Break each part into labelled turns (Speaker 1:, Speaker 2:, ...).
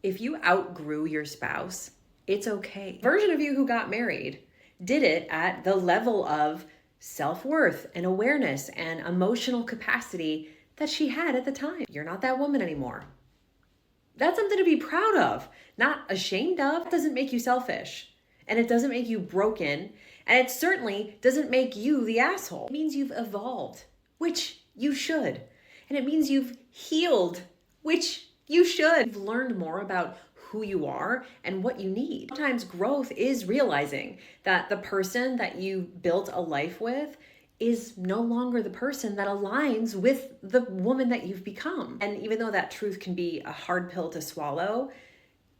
Speaker 1: If you outgrew your spouse, it's okay. The version of you who got married did it at the level of self-worth and awareness and emotional capacity that she had at the time. You're not that woman anymore. That's something to be proud of, not ashamed of. It doesn't make you selfish, and it doesn't make you broken, and it certainly doesn't make you the asshole. It means you've evolved, which you should, and it means you've healed, which you should. You've learned more about who you are and what you need. Sometimes growth is realizing that the person that you built a life with is no longer the person that aligns with the woman that you've become. And even though that truth can be a hard pill to swallow,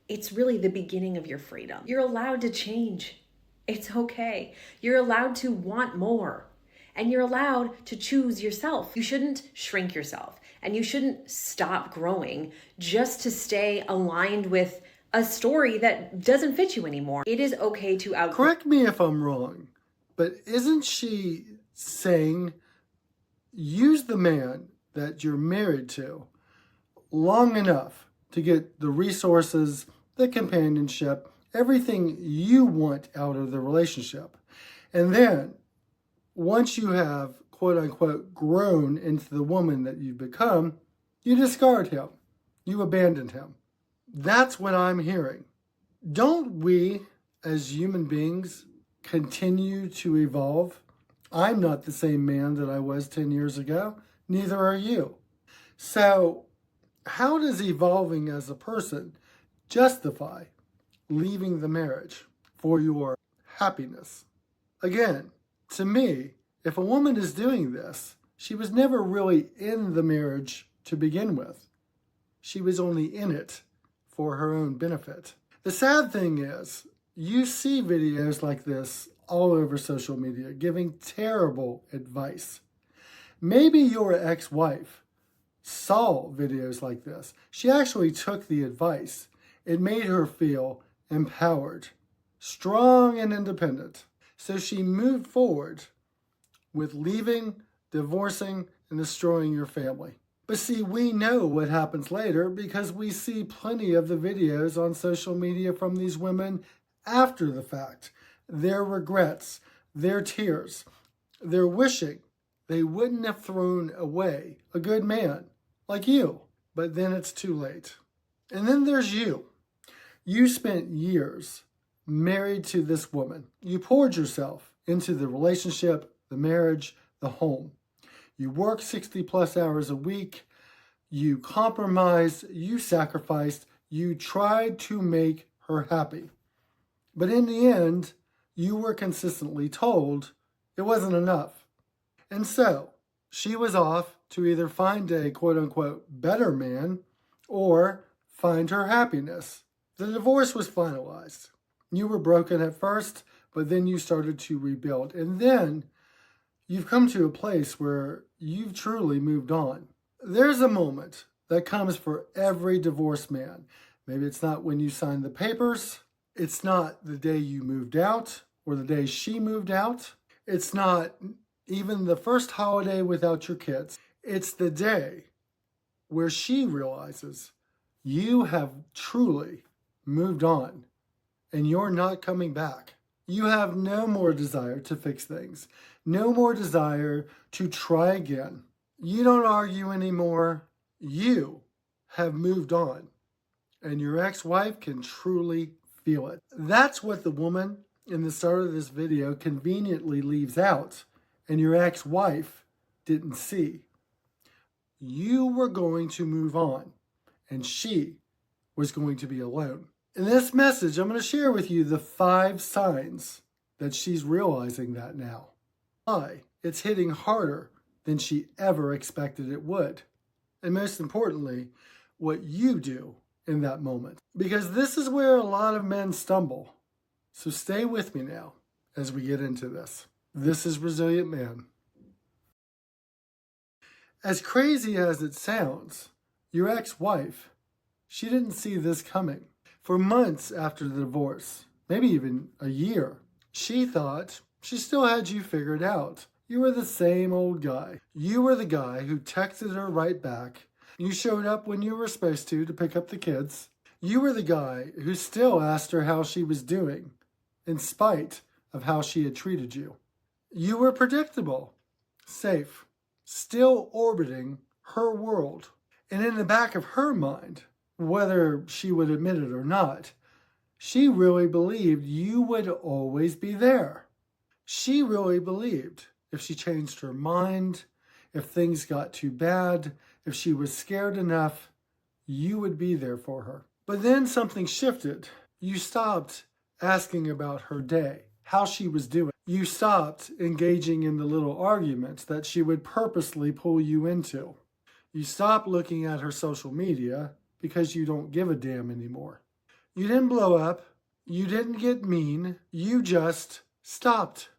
Speaker 1: it's really the beginning of your freedom. You're allowed to change. It's okay. You're allowed to want more. And you're allowed to choose yourself. You shouldn't shrink yourself. And you shouldn't stop growing just to stay aligned with a story that doesn't fit you anymore. It is okay to outgrow.
Speaker 2: Correct me if I'm wrong, but isn't she saying use the man that you're married to long enough to get the resources, the companionship, everything you want out of the relationship. And then once you have, quote unquote, grown into the woman that you've become, you discard him. You abandon him. That's what I'm hearing. Don't we, as human beings, continue to evolve? I'm not the same man that I was 10 years ago. Neither are you. So how does evolving as a person justify leaving the marriage for your happiness? Again, to me, if a woman is doing this, she was never really in the marriage to begin with. She was only in it for her own benefit. The sad thing is, you see videos like this all over social media giving terrible advice. Maybe your ex-wife saw videos like this. She actually took the advice. It made her feel empowered, strong and independent. So she moved forward with leaving, divorcing, and destroying your family. But see, we know what happens later because we see plenty of the videos on social media from these women after the fact. Their regrets, their tears, their wishing they wouldn't have thrown away a good man like you. But then it's too late. And then there's you. You spent years married to this woman. You poured yourself into the relationship, the marriage, the home. You worked 60 plus hours a week. You compromised, you sacrificed, you tried to make her happy. But in the end, you were consistently told it wasn't enough. And so she was off to either find a quote unquote better man or find her happiness. The divorce was finalized. You were broken at first, but then you started to rebuild. And then you've come to a place where you've truly moved on. There's a moment that comes for every divorced man. Maybe it's not when you signed the papers. It's not the day you moved out or the day she moved out. It's not even the first holiday without your kids. It's the day where she realizes you have truly moved on and you're not coming back. You have no more desire to fix things, no more desire to try again. You don't argue anymore. You have moved on, and your ex-wife can truly feel it. That's what the woman in the start of this video conveniently leaves out, and your ex-wife didn't see. You were going to move on, and she was going to be alone. In this message, I'm going to share with you the 5 signs that she's realizing that now. Why? It's hitting harder than she ever expected it would. And most importantly, what you do in that moment. Because this is where a lot of men stumble. So stay with me now as we get into this. This is Resilient Man. As crazy as it sounds, your ex-wife, she didn't see this coming. For months after the divorce, maybe even a year, she thought she still had you figured out. You were the same old guy. You were the guy who texted her right back. You showed up when you were supposed to pick up the kids. You were the guy who still asked her how she was doing, in spite of how she had treated you. You were predictable, safe, still orbiting her world. And in the back of her mind, whether she would admit it or not, she really believed you would always be there. She really believed if she changed her mind, if things got too bad, if she was scared enough, you would be there for her. But then something shifted. You stopped asking about her day, how she was doing. You stopped engaging in the little arguments that she would purposely pull you into. You stopped looking at her social media because you don't give a damn anymore. You didn't blow up. You didn't get mean. You just stopped.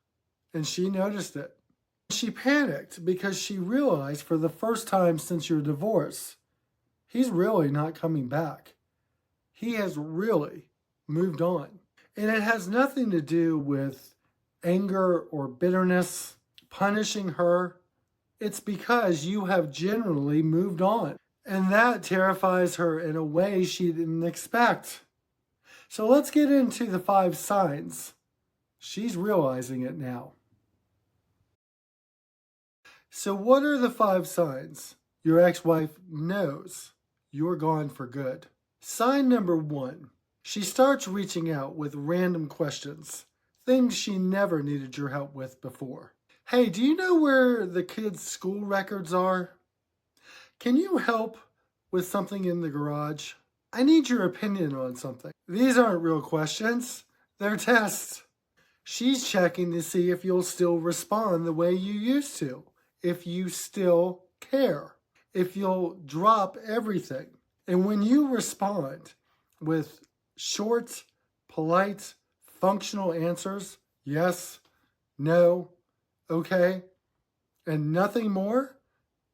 Speaker 2: And she noticed it. She panicked because she realized for the first time since your divorce, he's really not coming back. He has really moved on. And it has nothing to do with anger or bitterness, punishing her. It's because you have generally moved on. And that terrifies her in a way she didn't expect. So let's get into the 5 signs. She's realizing it now. So what are the 5 signs your ex-wife knows you're gone for good? Sign number 1, she starts reaching out with random questions, things she never needed your help with before. Hey, do you know where the kids' school records are? Can you help with something in the garage? I need your opinion on something. These aren't real questions, they're tests. She's checking to see if you'll still respond the way you used to, if you still care, if you'll drop everything. And when you respond with short, polite, functional answers, yes, no, okay, and nothing more,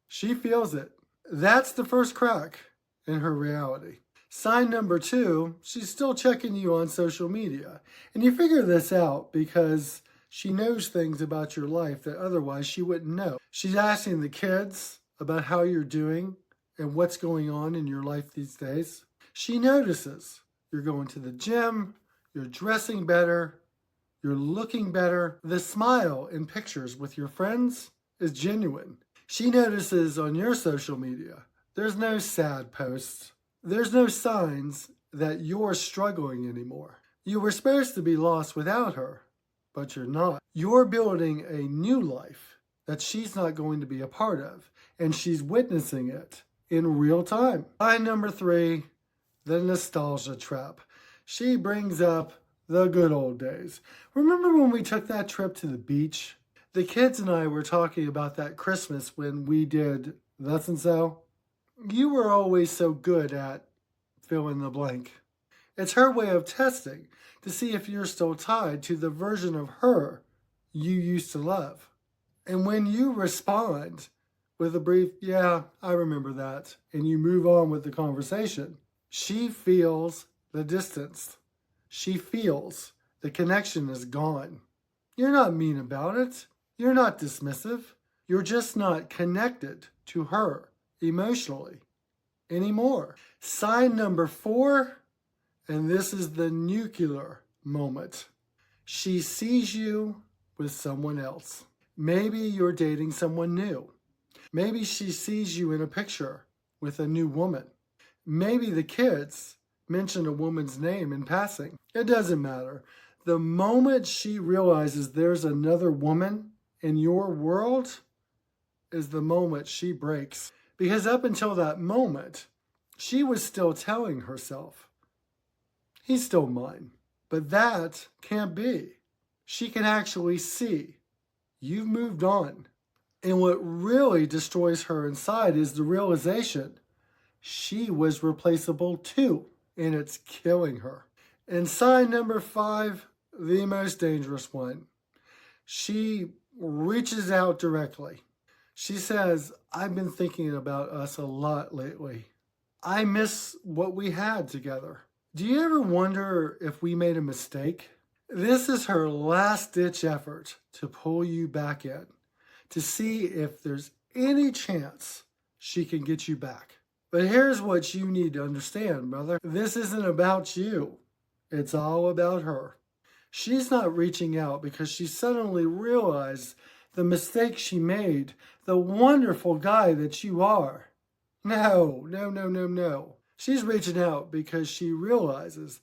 Speaker 2: she feels it. That's the first crack in her reality. Sign number 2, she's still checking you on social media. And you figure this out because she knows things about your life that otherwise she wouldn't know. She's asking the kids about how you're doing and what's going on in your life these days. She notices you're going to the gym, you're dressing better, you're looking better. The smile in pictures with your friends is genuine. She notices on your social media, there's no sad posts. There's no signs that you're struggling anymore. You were supposed to be lost without her, but you're not. You're building a new life that she's not going to be a part of, and she's witnessing it in real time. Sign number 3, the nostalgia trap. She brings up the good old days. Remember when we took that trip to the beach? The kids and I were talking about that Christmas when we did thus and so. You were always so good at fill in the blank. It's her way of testing to see if you're still tied to the version of her you used to love. And when you respond with a brief, yeah, I remember that, and you move on with the conversation, she feels the distance. She feels the connection is gone. You're not mean about it. You're not dismissive. You're just not connected to her emotionally anymore. Sign number 4, and this is the nuclear moment. She sees you with someone else. Maybe you're dating someone new. Maybe she sees you in a picture with a new woman. Maybe the kids mention a woman's name in passing. It doesn't matter. The moment she realizes there's another woman in your world is the moment she breaks. Because up until that moment, she was still telling herself, he's still mine. But that can't be. She can actually see you've moved on. And what really destroys her inside is the realization she was replaceable too. And it's killing her. And sign number 5, the most dangerous one. She reaches out directly. She says, I've been thinking about us a lot lately. I miss what we had together. Do you ever wonder if we made a mistake? This is her last-ditch effort to pull you back in, to see if there's any chance she can get you back. But here's what you need to understand, brother. This isn't about you. It's all about her. She's not reaching out because she suddenly realized the mistake she made, the wonderful guy that you are. No, no, no, no, no. She's reaching out because she realizes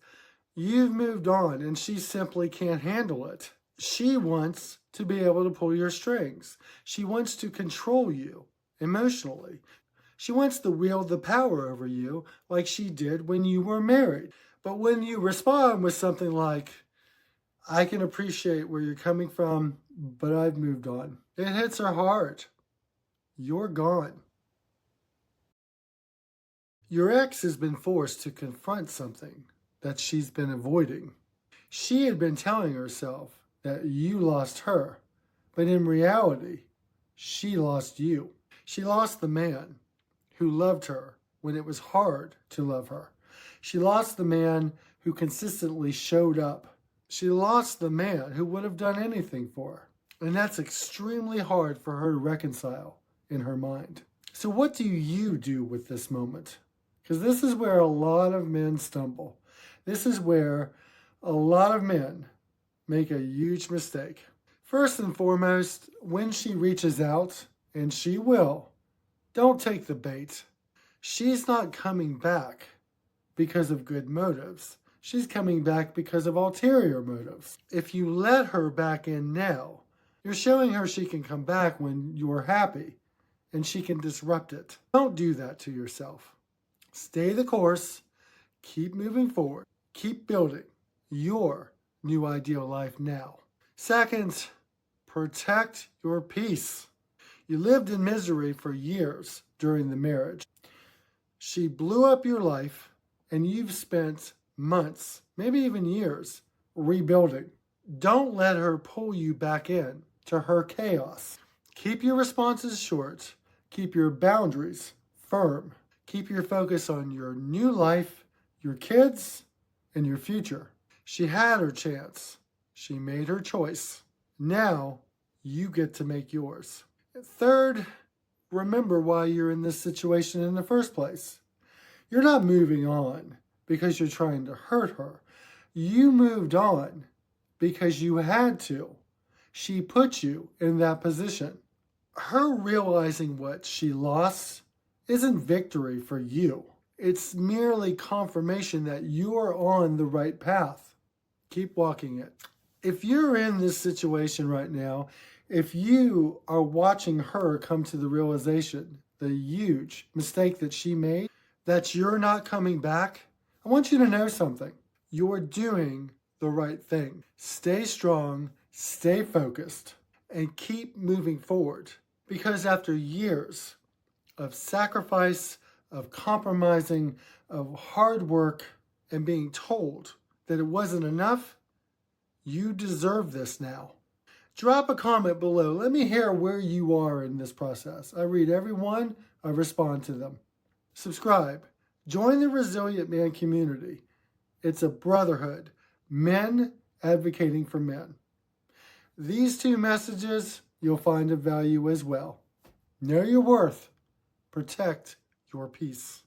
Speaker 2: you've moved on and she simply can't handle it. She wants to be able to pull your strings. She wants to control you emotionally. She wants to wield the power over you like she did when you were married. But when you respond with something like, I can appreciate where you're coming from, but I've moved on, it hits her hard. You're gone. Your ex has been forced to confront something that she's been avoiding. She had been telling herself that you lost her, but in reality, she lost you. She lost the man who loved her when it was hard to love her. She lost the man who consistently showed up. She lost the man who would have done anything for her. And that's extremely hard for her to reconcile in her mind. So what do you do with this moment? Because this is where a lot of men stumble. This is where a lot of men make a huge mistake. First and foremost, when she reaches out, and she will, don't take the bait. She's not coming back because of good motives. She's coming back because of ulterior motives. If you let her back in now, you're showing her she can come back when you're happy and she can disrupt it. Don't do that to yourself. Stay the course. Keep moving forward. Keep building your new ideal life now. Second, protect your peace. You lived in misery for years during the marriage. She blew up your life, and you've spent months, maybe even years, rebuilding. Don't let her pull you back in to her chaos. Keep your responses short. Keep your boundaries firm. Keep your focus on your new life, your kids, and your future. She had her chance. She made her choice. Now, you get to make yours. Third, remember why you're in this situation in the first place. You're not moving on because you're trying to hurt her. You moved on because you had to. She put you in that position. Her realizing what she lost isn't victory for you. It's merely confirmation that you are on the right path. Keep walking it. If you're in this situation right now, if you are watching her come to the realization, the huge mistake that she made, that you're not coming back, I want you to know something. You're doing the right thing. Stay strong, stay focused, and keep moving forward. Because after years of sacrifice, of compromising, of hard work, and being told that it wasn't enough, you deserve this now. Drop a comment below. Let me hear where you are in this process. I read every one. I respond to them. Subscribe. Join the Resilient Man community. It's a brotherhood. Men advocating for men. These two messages you'll find of value as well. Know your worth. Protect your peace.